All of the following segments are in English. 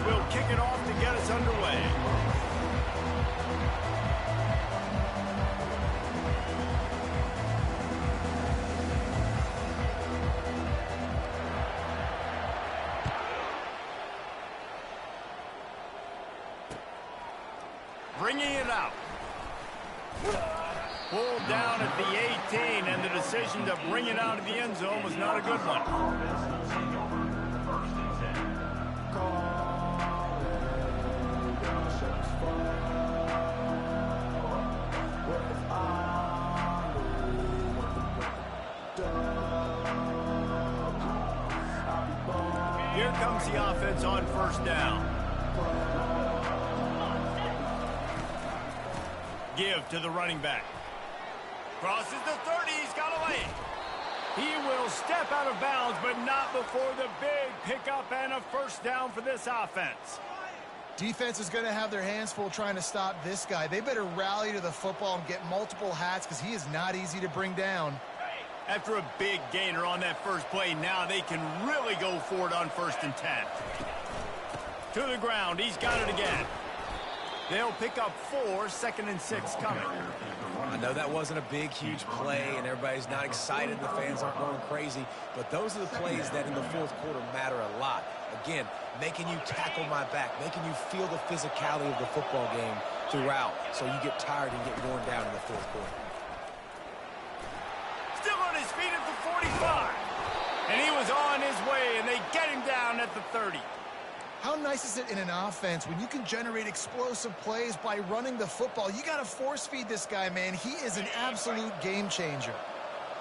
will kick it off to get us underway. Bringing it out. Pulled down at the 18, and the decision to bring it out of the end zone was not a good one. Here comes the offense on first down. Give to the running back. Crosses the 30. He's got away. He will step out of bounds, but not before the big pickup and a first down for this offense. Defense is going to have their hands full trying to stop this guy. They better rally to the football and get multiple hats because he is not easy to bring down. After a big gainer on that first play, now they can really go for it on 1st and 10. To the ground. He's got it again. They'll pick up 4, 2nd and 6 coming. I know that wasn't a big, huge play, and everybody's not excited. The fans aren't going crazy. But those are the plays that in the 4th quarter matter a lot. Again, making you tackle my back, making you feel the physicality of the football game throughout so you get tired and get worn down in the 4th quarter. Still on his feet at the 45. And he was on his way, and they get him down at the 30. How nice is it in an offense when you can generate explosive plays by running the football? You got to force-feed this guy, man. He is an absolute game changer.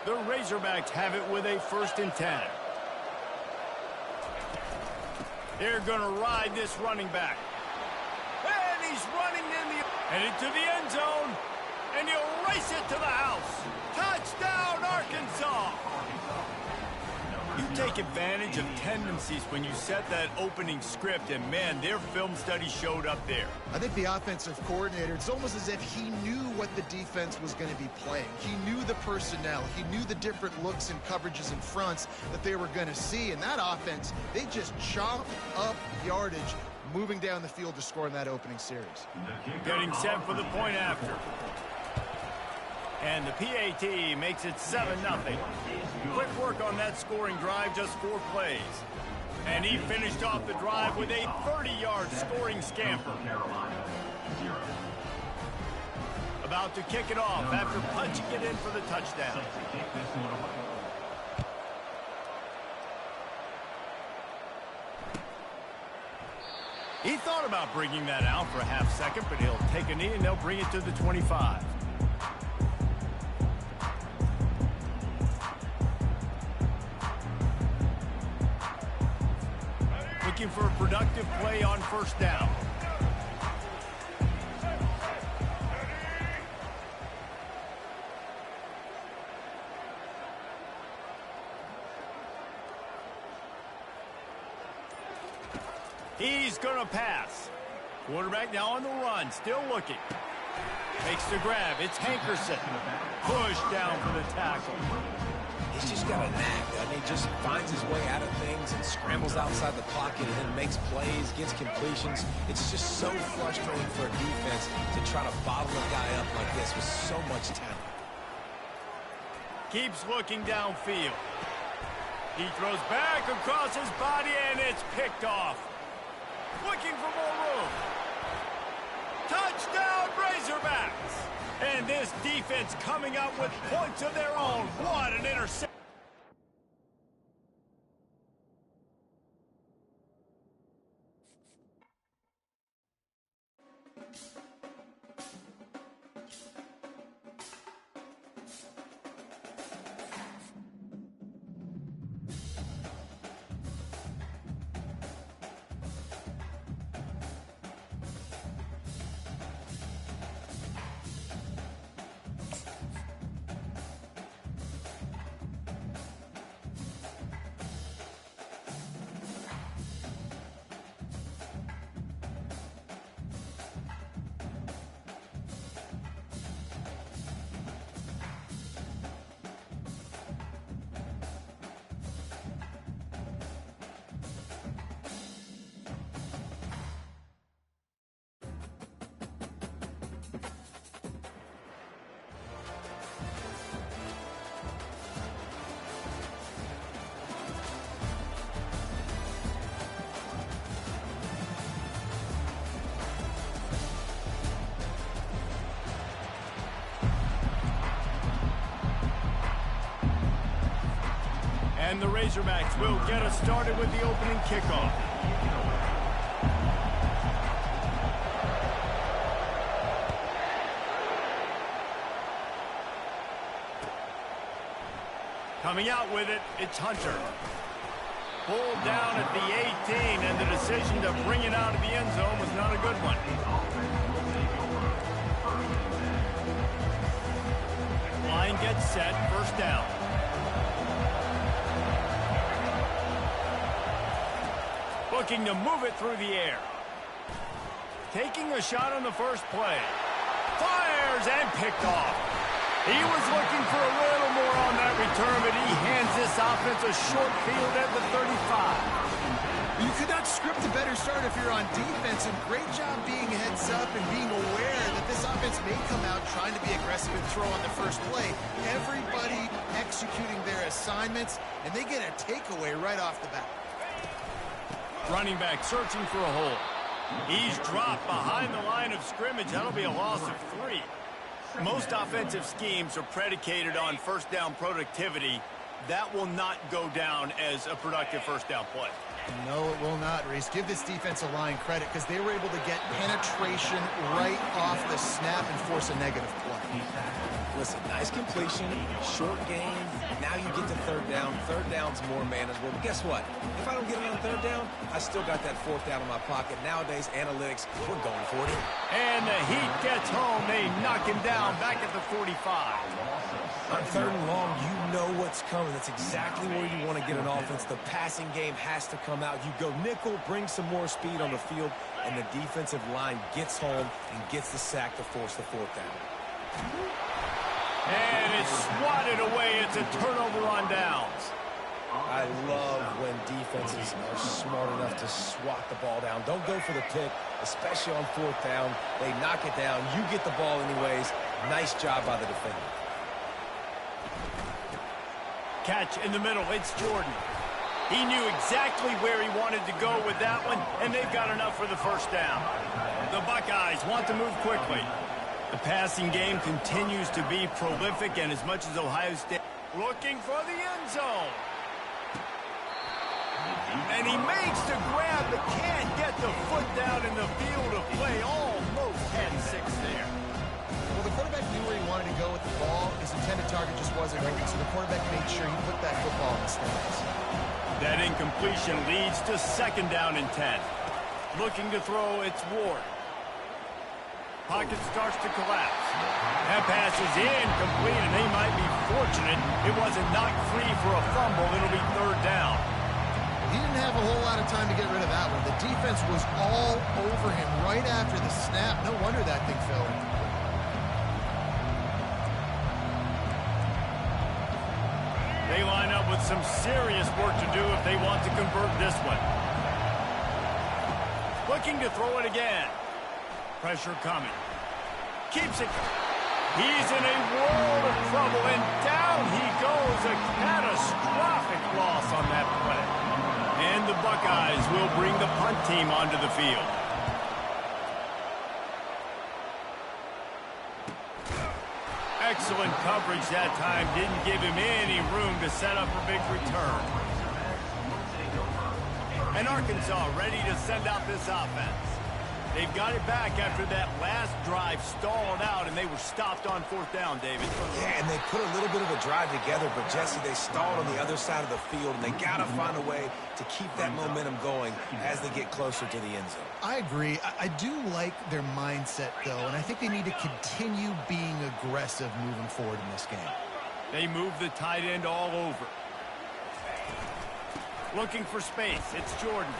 The Razorbacks have it with a 1st and 10. They're going to ride this running back. And he's running into the end zone. And he'll race it to the house. Touchdown, Arkansas! You take advantage of tendencies when you set that opening script, and, man, their film study showed up there. I think the offensive coordinator, it's almost as if he knew what the defense was going to be playing. He knew the personnel. He knew the different looks and coverages and fronts that they were going to see. And that offense, they just chopped up yardage, moving down the field to score in that opening series. Getting set for the point after. And the PAT makes it 7-0. Quick work on that scoring drive, just 4 plays. And he finished off the drive with a 30-yard scoring scamper. About to kick it off after punching it in for the touchdown. He thought about bringing that out for a half second, but he'll take a knee and they'll bring it to the 25. Looking for a productive play on first down. He's going to pass. Quarterback now on the run, still looking. Makes the grab. It's Hankerson. Push down for the tackle. He's just got a knack, doesn't he? Just finds his way out of things and scrambles outside the pocket and then makes plays, gets completions. It's just so frustrating for a defense to try to bottle a guy up like this with so much talent. Keeps looking downfield. He throws back across his body, and it's picked off. Looking for more room. Touchdown, Razorbacks! And this defense coming up with points of their own. What an interception. And the Razorbacks will get us started with the opening kickoff. Coming out with it, it's Hunter. Pulled down at the 18, and the decision to bring it out of the end zone was not a good one. Line gets set, first down. Looking to move it through the air. Taking a shot on the first play. Fires and picked off. He was looking for a little more on that return, but he hands this offense a short field at the 35. You could not script a better start if you're on defense, and great job being heads up and being aware that this offense may come out trying to be aggressive and throw on the first play. Everybody executing their assignments, and they get a takeaway right off the bat. Running back searching for a hole. He's dropped behind the line of scrimmage. That'll be a loss of 3. Most offensive schemes are predicated on first down productivity. That will not go down as a productive first down play. No, it will not, Reese. Give this defensive line credit because they were able to get penetration right off the snap and force a negative play. Listen, nice completion, short game. Now you get to third down. Third down's more manageable. But guess what? If I don't get it on third down, I still got that fourth down in my pocket. Nowadays, analytics, we're going for it. And the Heat gets home. They knock him down back at the 45. On third and long, you know what's coming. That's exactly where you want to get an offense. The passing game has to come out. You go nickel, bring some more speed on the field, and the defensive line gets home and gets the sack to force the fourth down. And it's swatted away. It's a turnover on downs. I love when defenses are smart enough to swat the ball down. Don't go for the pick, especially on fourth down. They knock it down. You get the ball anyways. Nice job by the defender. Catch in the middle. It's Jordan. He knew exactly where he wanted to go with that one, and they've got enough for the first down. The Buckeyes want to move quickly. The passing game continues to be prolific, and as much as Ohio State looking for the end zone. And he makes the grab, but can't get the foot down in the field of play. Almost had 6 there. Well, the quarterback knew where he wanted to go with the ball. His intended target just wasn't open, so the quarterback made sure he put that football in the stands. That incompletion leads to second down and 10. Looking to throw, it's Ward. Pocket starts to collapse. That pass is incomplete, and they might be fortunate it wasn't knocked free for a fumble. It'll be third down. He didn't have a whole lot of time to get rid of that one. The defense was all over him right after the snap. No wonder that thing fell incomplete. They line up with some serious work to do if they want to convert this one. Looking to throw it again. Pressure coming. Keeps it. He's in a world of trouble, and down he goes. A catastrophic loss on that play. And the Buckeyes will bring the punt team onto the field. Excellent coverage that time. Didn't give him any room to set up a big return. And Arkansas ready to send out this offense. They've got it back after that last drive stalled out, and they were stopped on fourth down, David. Yeah, and they put a little bit of a drive together, but, Jesse, they stalled on the other side of the field, and they got to find a way to keep that momentum going as they get closer to the end zone. I agree. I do like their mindset, though, and I think they need to continue being aggressive moving forward in this game. They move the tight end all over. Looking for space. It's Jordan.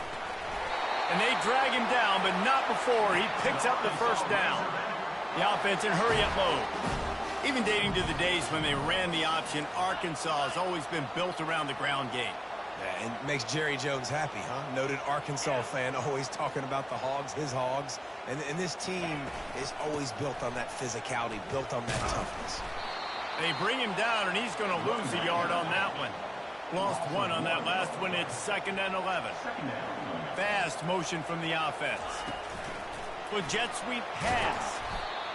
And they drag him down, but not before he picks up the first down. The offense in hurry-up mode. Even dating to the days when they ran the option, Arkansas has always been built around the ground game. Yeah, and makes Jerry Jones happy, huh? Noted Arkansas fan, always talking about the Hogs, his Hogs. And this team is always built on that physicality, built on that toughness. They bring him down, and he's going to lose a yard on that one. Lost one on that last one. It's 2nd and 11. Fast motion from the offense. With jet sweep pass.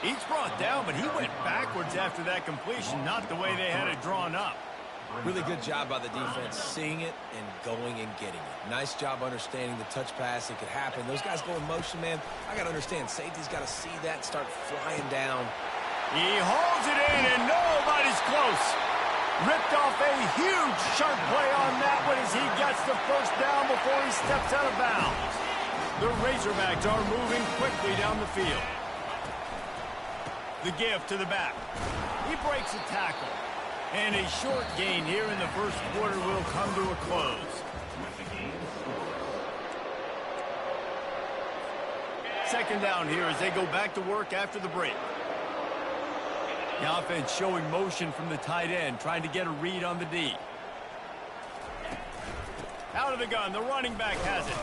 He's brought down, but he went backwards after that completion, not the way they had it drawn up. Really good job by the defense seeing it and going and getting it. Nice job understanding the touch pass. It could happen. Those guys go in motion, man. I got to understand. Safety's got to see that and start flying down. He holds it in, and nobody's close. Ripped off a huge sharp play on that one as he gets the first down before he steps out of bounds. The Razorbacks are moving quickly down the field. The give to the back. He breaks a tackle. And a short gain here in the first quarter will come to a close. Second down here as they go back to work after the break. The offense showing motion from the tight end, trying to get a read on the D. Out of the gun, the running back has it.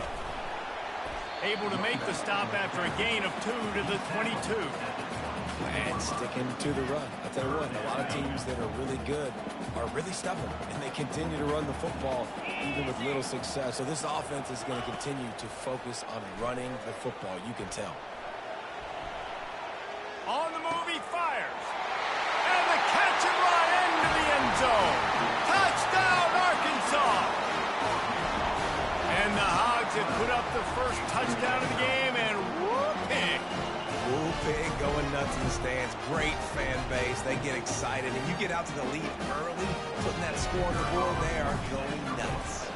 Able to make the stop after a gain of 2 to the 22. And sticking to the run. I'll tell you what, a lot of teams that are really good are really stubborn, and they continue to run the football even with little success. So this offense is going to continue to focus on running the football, you can tell. On the move, he fires. And the catch and run into the end zone. Touchdown, Arkansas! And the Hogs have put up the first touchdown of the game, and whooping. Woo pig going nuts in the stands. Great fan base. They get excited. And you get out to the lead early, putting that score on the board, they are going nuts.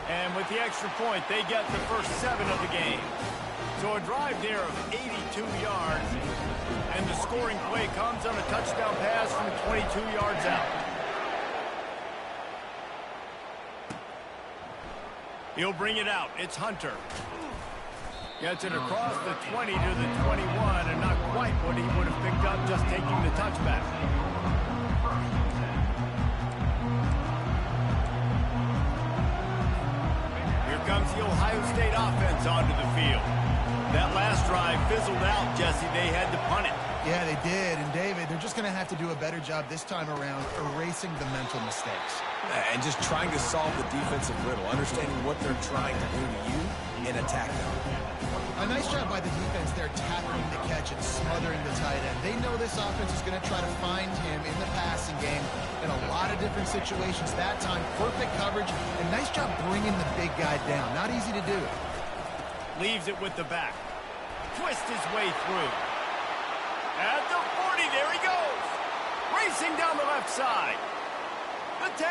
And with the extra point, they get the first 7 of the game. So a drive there of 82 yards. And the scoring play comes on a touchdown pass from 22 yards out. He'll bring it out. It's Hunter. Gets it across the 20 to the 21, and not quite what he would have picked up just taking the touchback. Here comes the Ohio State offense onto the field. That last drive fizzled out, Jesse. They had to punt it. Yeah, they did. And, David, they're just going to have to do a better job this time around erasing the mental mistakes. And just trying to solve the defensive riddle, understanding what they're trying to do to you and attack them. A nice job by the defense there tackling the catch and smothering the tight end. They know this offense is going to try to find him in the passing game in a lot of different situations. That time, perfect coverage, and nice job bringing the big guy down. Not easy to do. Leaves it with the back. Twist his way through. At the 40, there he goes. Racing down the left side. The 10.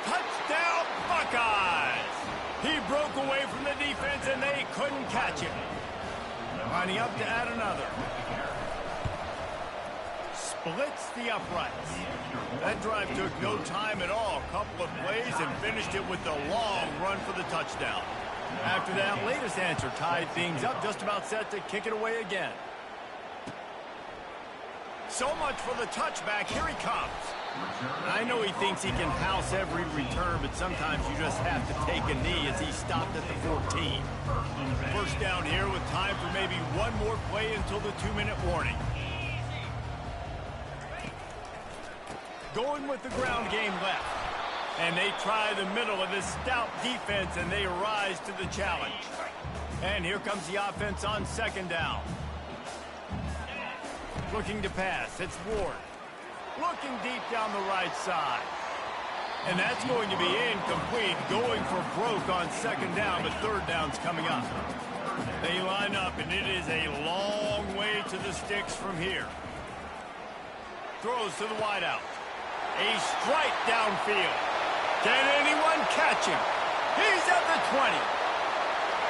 Touchdown, Buckeyes. He broke away from the defense, and they couldn't catch him. Lining up to add another. Splits the uprights. That drive took no time at all. A couple of plays and finished it with a long run for the touchdown. After that latest answer tied things up, just about set to kick it away again. So much for the touchback. Here he comes. I know he thinks he can house every return, but sometimes you just have to take a knee as he stopped at the 14. First down here with time for maybe one more play until the 2-minute warning. Going with the ground game left. And they try the middle of this stout defense, and they rise to the challenge. And here comes the offense on second down. Looking to pass. It's Ward. Looking deep down the right side. And that's going to be incomplete. Going for broke on second down, but third down's coming up. They line up, and it is a long way to the sticks from here. Throws to the wideout. A strike downfield. Can anyone catch him? He's at the 20.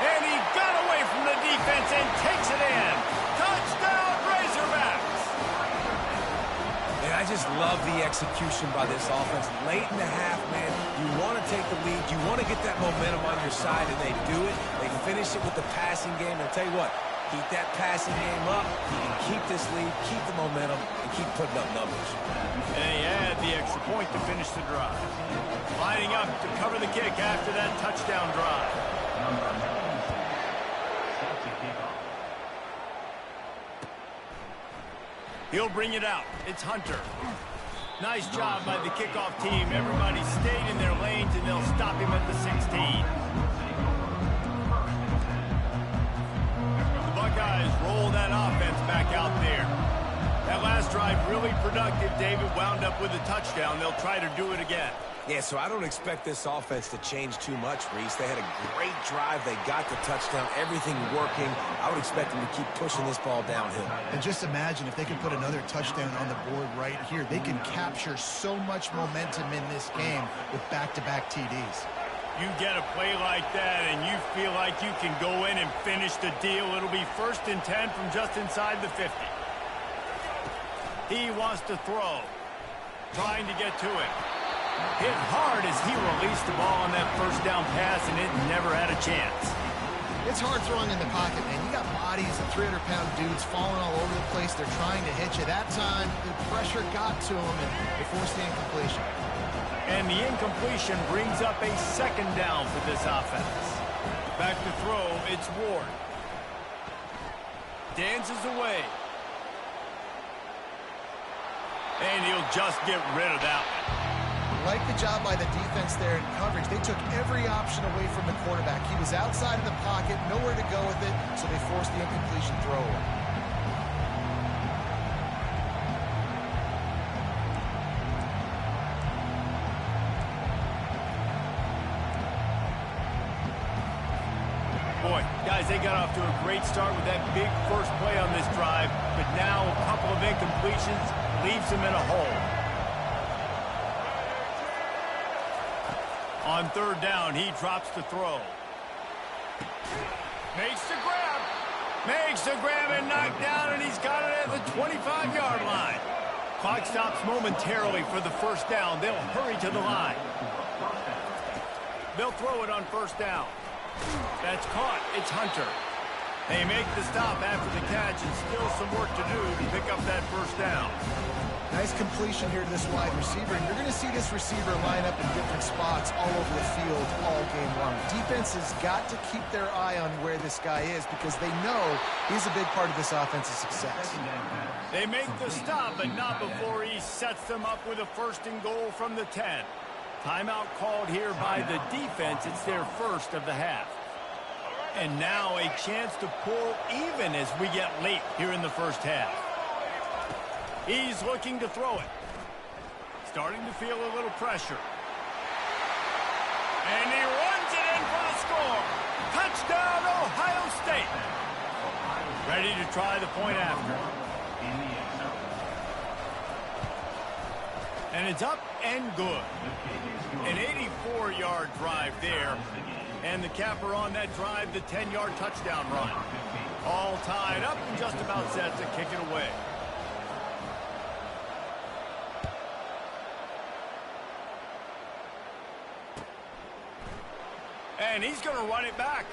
And he got away from the defense and takes it in. Touchdown, Razorbacks. And I just love the execution by this offense. Late in the half, man, you want to take the lead. You want to get that momentum on your side, and they do it. They finish it with the passing game. And I'll tell you what, keep that passing game up. You can keep this lead, keep the momentum, and keep putting up numbers. And they add the extra point to finish the drive. Lining up to cover the kick after that touchdown drive. He'll bring it out. It's Hunter. Nice job by the kickoff team. Everybody stayed in their lanes, and they'll stop him at the 16. The Buckeyes roll that offense back out there. That last drive really productive. David wound up with a touchdown. They'll try to do it again. Yeah, so I don't expect this offense to change too much, Reese. They had a great drive. They got the touchdown, everything working. I would expect them to keep pushing this ball downhill. And just imagine if they could put another touchdown on the board right here. They can capture so much momentum in this game with back-to-back TDs. You get a play like that and you feel like you can go in and finish the deal. It'll be 1st and 10 from just inside the 50. He wants to throw. Trying to get to it. Hit hard as he released the ball on that first down pass, and it never had a chance. It's hard throwing in the pocket, man. You got bodies of 300-pound dudes falling all over the place. They're trying to hit you. That time, the pressure got to them, and they forced the incompletion. And the incompletion brings up a 2nd down for this offense. Back to throw, it's Ward. Dances away. And he'll just get rid of that one. Like the job by the defense there in coverage. They took every option away from the quarterback. He was outside of the pocket, nowhere to go with it, so they forced the incompletion throw away. Boy, guys, they got off to a great start with that big first play on this drive, but now a couple of incompletions leaves them in a hole. On 3rd down, he drops the throw. Makes the grab. Makes the grab and knocked down, and he's got it at the 25-yard line. Clock stops momentarily for the 1st down. They'll hurry to the line. They'll throw it on 1st down. That's caught. It's Hunter. They make the stop after the catch, and still some work to do to pick up that 1st down. Nice completion here to this wide receiver. And you're going to see this receiver line up in different spots all over the field all game long. Defense has got to keep their eye on where this guy is because they know he's a big part of this offense's success. They make the stop, but not before he sets them up with a 1st and goal from the 10. Timeout called here by the defense. It's their 1st of the half. And now a chance to pull even as we get late here in the 1st half. He's looking to throw it. Starting to feel a little pressure. And he runs it in for the score. Touchdown, Ohio State. Ready to try the point after. And it's up and good. An 84-yard drive there. And the capper on that drive, the 10-yard touchdown run. All tied up and just about set to kick it away. And he's going to run it back.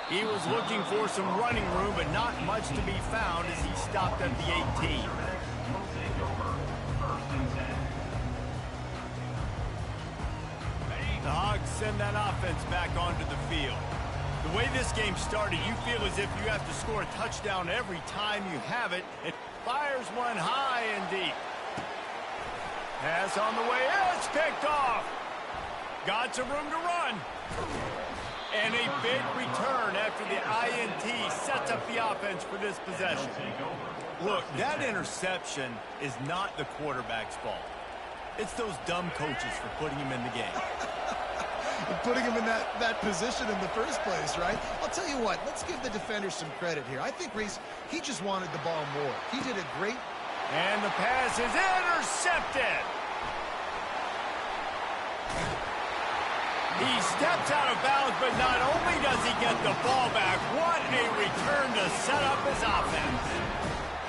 He was looking for some running room, but not much to be found as he stopped at the 18. The Hogs send that offense back onto the field. The way this game started, you feel as if you have to score a touchdown every time you have it. It fires one high and deep. Pass on the way. It's picked off. Got some room to run. And a big return after the INT sets up the offense for this possession. Look, that interception is not the quarterback's fault. It's those dumb coaches for putting him in the game. Putting him in that position in the first place, right? I'll tell you what, let's give the defender some credit here. I think, Reese, he just wanted the ball more. He did a great... And the pass is intercepted. He steps out of bounds, but not only does he get the ball back, what a return to set up his offense.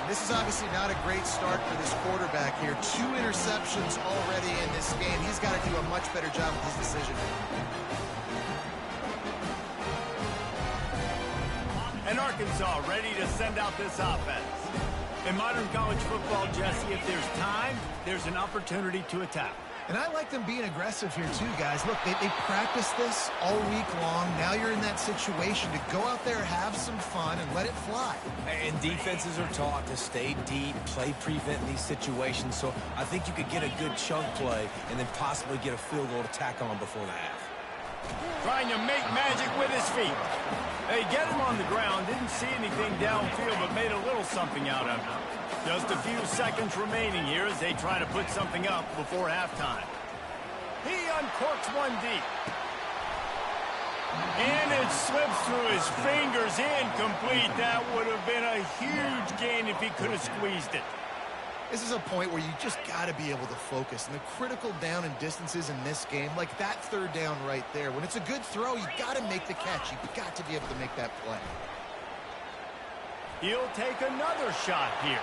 This is obviously not a great start for this quarterback here. 2 interceptions already in this game. He's got to do a much better job with his decision. And Arkansas ready to send out this offense. In modern college football, Jesse, if there's time, there's an opportunity to attack. And I like them being aggressive here too, guys. Look, they practiced this all week long. Now you're in that situation to go out there, have some fun, and let it fly. And defenses are taught to stay deep, play prevent in these situations. So I think you could get a good chunk play and then possibly get a field goal to tack on before the half. Trying to make magic with his feet. They get him on the ground, didn't see anything downfield, but made a little something out of it. Just a few seconds remaining here as they try to put something up before halftime. He uncorks one deep. And it slips through his fingers, incomplete. That would have been a huge gain if he could have squeezed it. This is a point where you just got to be able to focus. And the critical down and distances in this game, like that third down right there, when it's a good throw, you got to make the catch. You've got to be able to make that play. He'll take another shot here.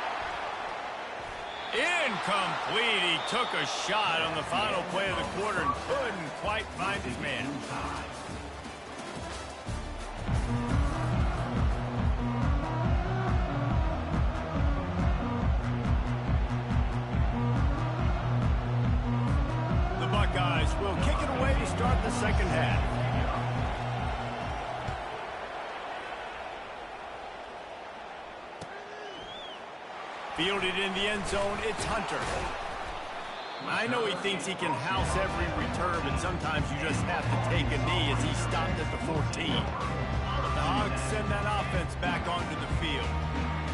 Incomplete. He took a shot on the final play of the quarter and couldn't quite find his man. The Buckeyes will kick it away to start the second half. Fielded in the end zone, it's Hunter. I know he thinks he can house every return, but sometimes you just have to take a knee as he stopped at the 14. The Hogs send that offense back onto the field.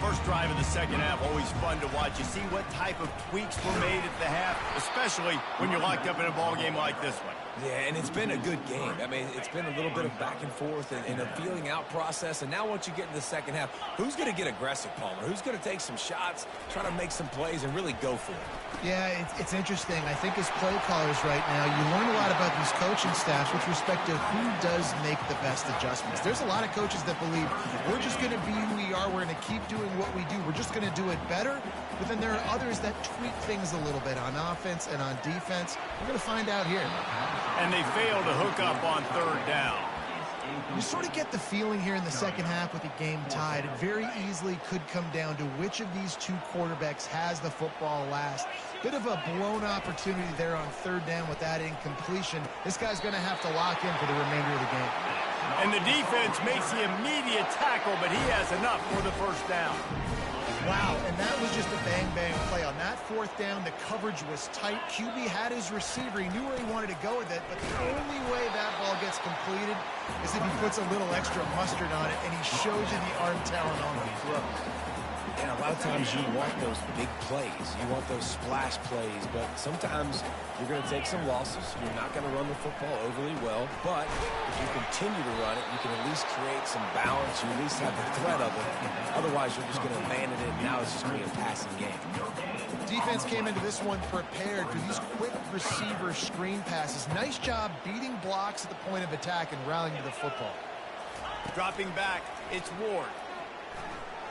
First drive of the second half, always fun to watch. You see what type of tweaks were made at the half, especially when you're locked up in a ball game like this one. Yeah, and it's been a good game. I mean, it's been a little bit of back and forth and a feeling out process. And now once you get in the second half, who's going to get aggressive, Palmer? Who's going to take some shots, try to make some plays, and really go for it? Yeah, it's interesting. I think as play callers right now, you learn a lot about these coaching staffs with respect to who does make the best adjustments. There's a lot of coaches that believe we're just going to be who we are. We're going to keep doing what we do. We're just going to do it better. But then there are others that tweak things a little bit on offense and on defense. We're going to find out here. And they fail to hook up on third down. You sort of get the feeling here in the second half with the game tied. It very easily could come down to which of these two quarterbacks has the football last. Bit of a blown opportunity there on third down with that incompletion. This guy's going to have to lock in for the remainder of the game. And the defense makes the immediate tackle, but he has enough for the first down. Wow, and that was just a bang-bang play. On that fourth down, the coverage was tight. QB had his receiver. He knew where he wanted to go with it, but the only way that ball gets completed is if he puts a little extra mustard on it, and he shows you the arm talent on the throw. And a lot of times you want those big plays. You want those splash plays, but sometimes you're going to take some losses. You're not going to run the football overly well, but if you continue to run it, you can at least create some balance. You at least have the threat of it. Otherwise, you're just going to abandon it, and now it's just going to be a passing game. Defense came into this one prepared for these quick receiver screen passes. Nice job beating blocks at the point of attack and rallying to the football. Dropping back, it's Ward.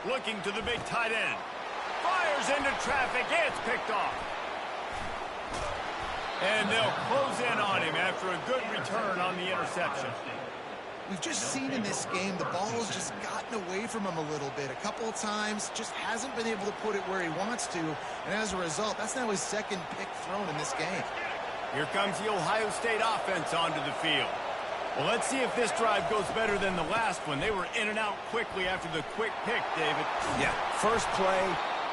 Looking to the big tight end. Fires into traffic. It's picked off. And they'll close in on him after a good return on the interception. We've just seen in this game the ball has just gotten away from him a little bit. A couple of times, just hasn't been able to put it where he wants to. And as a result, that's now his second pick thrown in this game. Here comes the Ohio State offense onto the field. Well, let's see if this drive goes better than the last one. They were in and out quickly after the quick pick, David. Yeah, first play,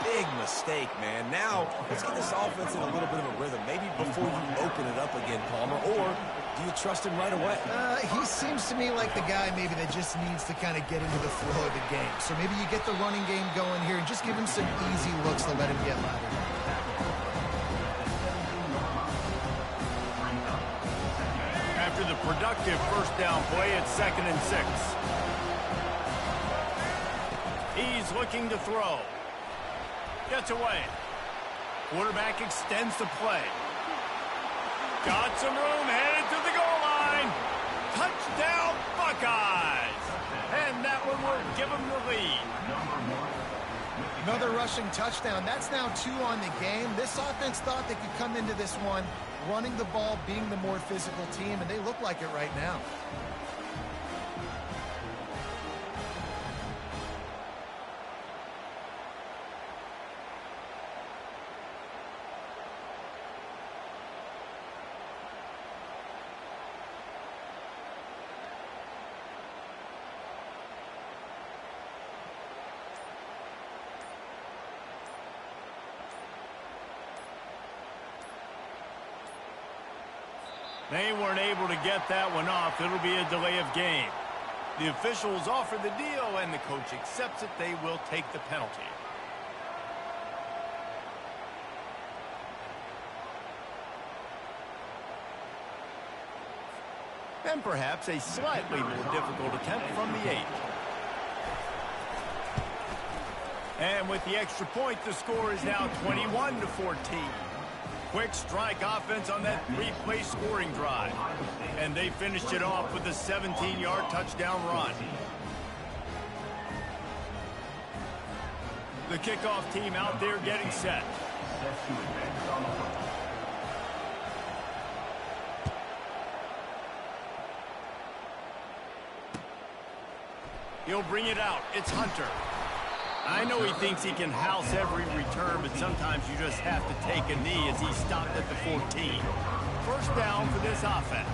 big mistake, man. Now, let's get this offense in a little bit of a rhythm. Maybe before you open it up again, Palmer, or do you trust him right away? He seems to me like the guy maybe that just needs to kind of get into the flow of the game. So maybe you get the running game going here and just give him some easy looks to let him get louder. After the productive first down play, it's 2nd and 6. He's looking to throw. Gets away. Quarterback extends the play. Got some room, headed to the goal line. Touchdown, Buckeyes. And that one will give them the lead. Another rushing touchdown. That's now 2 on the game. This offense thought they could come into this one running the ball, being the more physical team, and they look like it right now. They weren't able to get that one off. It'll be a delay of game. The officials offer the deal, and the coach accepts it. They will take the penalty. And perhaps a slightly more difficult attempt from the 8. And with the extra point, the score is now 21-14. Quick strike offense on that 3-play scoring drive. And they finished it off with a 17-yard touchdown run. The kickoff team out there getting set. He'll bring it out. It's Hunter. I know he thinks he can house every return, but sometimes you just have to take a knee as he stopped at the 14. First down for this offense.